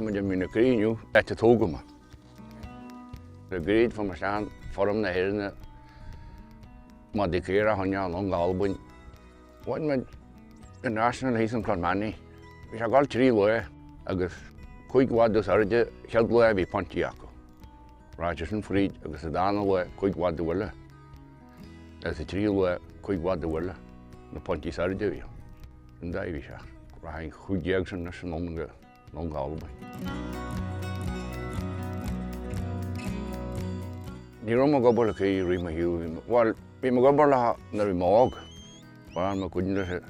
Tá muidir mína críniú bete tógama. The gairid from staan vorm na hÉireann Madra Caorach hanneal an galbain. Bhain me the national hÉireann clonmanni. Bhí sé gáil trí lua agus chuaigh bhadra airde chead lua bhí pontiaach. Ráidir sin fríd agus a dána lua chuaigh bhadra bhile. Agus a trí lua chuaigh bhadra bhile na ponti airde bhí. An da bhí sé. Ráin chuaigh sin na sin an galbain. Ní raibh mo gobar acu roimhe hiú. Well, bhí mo gobar le na bhí mág. Bhain mo cuididir sé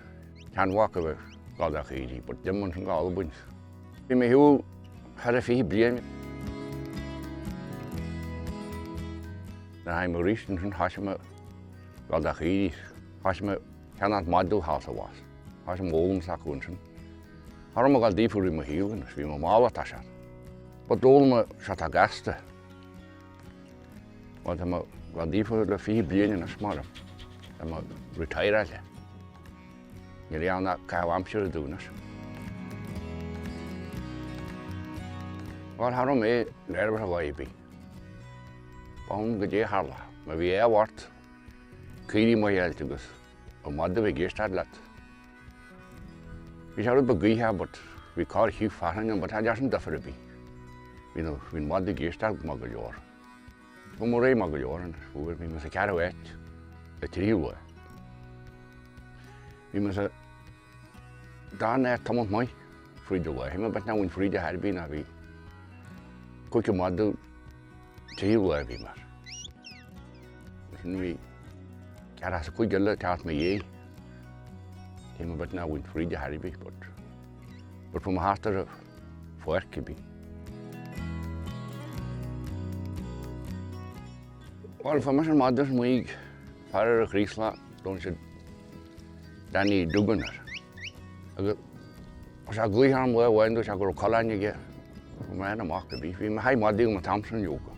teanmhacha bheith gada chéadí, but dim an galbain. Bhí mo hiú har a fí bliain. Na haim mo ríist sin hasime gada chéadí. Hasime ceanad madú hása bhás. Hasime ólam sa cún sin. Har mo gáil dífú roimhe hiú, agus bhí mo mála tá se. Ba dóla mo se tá gasta. Well, I'm going to go to the bliain in a smaller. I'm retired. I'm not going to do it. Well, how am I never going to be? I'm going to go to the Michéal Canainn to go. I'm not going to go to the we shall be here, but we call it fáil, but I just don't know. You know, we not going to go to the madraí Michéal bhfuair bhí mas a Caorach a tríú. Bhí mas a dána tamant mai fríide le. Hí bet náhain fríide harbí na bhí chuaigh madú tríú bhí mar. Sin bhí Caorach sa chuaigh le teart me dhé. Hí bet náhain fríide harbí, but from a hátar a fáil bhí. Well, for me, Madra muig fáil a chrísla don sé daní duganar. Agus sa glúthar mu bhain se gur choláinige mena amach go bhí. Bhí me haid madíú ma tamsan jóga.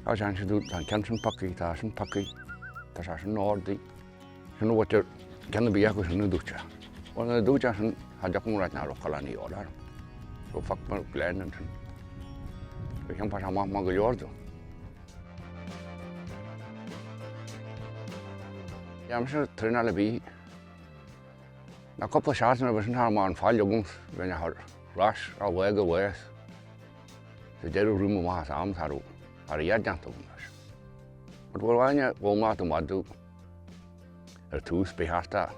Tá sé sé dút an cean sin pacaí, tá sin pacaí, tá sé sin nádaí. Sin bhaitir ceanna bí acu sin na dúte. Bhil na dúte sin haideach mú ráit ná choláinní álar. So fach mar Glen an sin. Bhí cean pas amach má go leordú. I'm sure traenáil bhí. Na cúpla seachtain bheith sin thar an fáil agam bheinn a ras a bhfuil go bhfuil. Sa deireadh rúm amach am thar a dheardeanta agam. But bhfuil bhaine bhfuil do madú ar tús bearta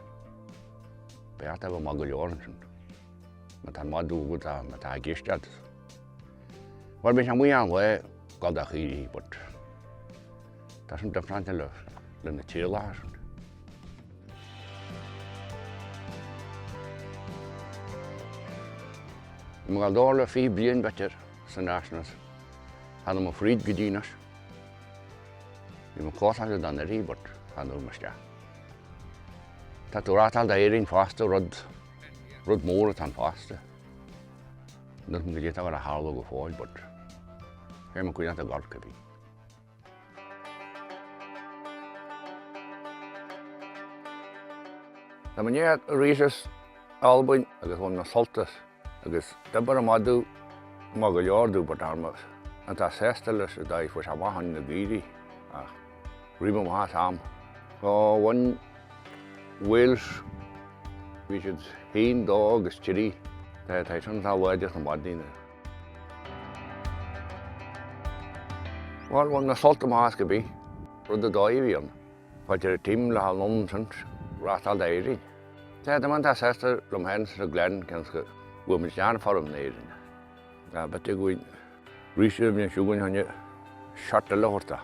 go Michéal sin. Ma tá madú go tá geistead. Bhil bheith mu an bhfuil gada chéadí, but tá sin defranta le na trialach. I'm going to go to the better nationals. I'm going to go to the nationals. I'm going to go to the nationals, but I'm going to go to the nationals. I'm going to go to the nationals. I'm going to go to the nationals, but I'm going to go to the nationals. I'm going to go to the nationals. Agus dabar madú Michéal but armas an tá sestal is dai for sa mahan na gairid a riba ma sam go one Wales we should hÉireann dog is chiri that I san tá waide na madina. Well one na salta ma has be rud the daivian but your team la non sant ratal dairy tá man tá sestal from hens to Glen kanske women stand for them there. But they go research and sugar on you shut the water.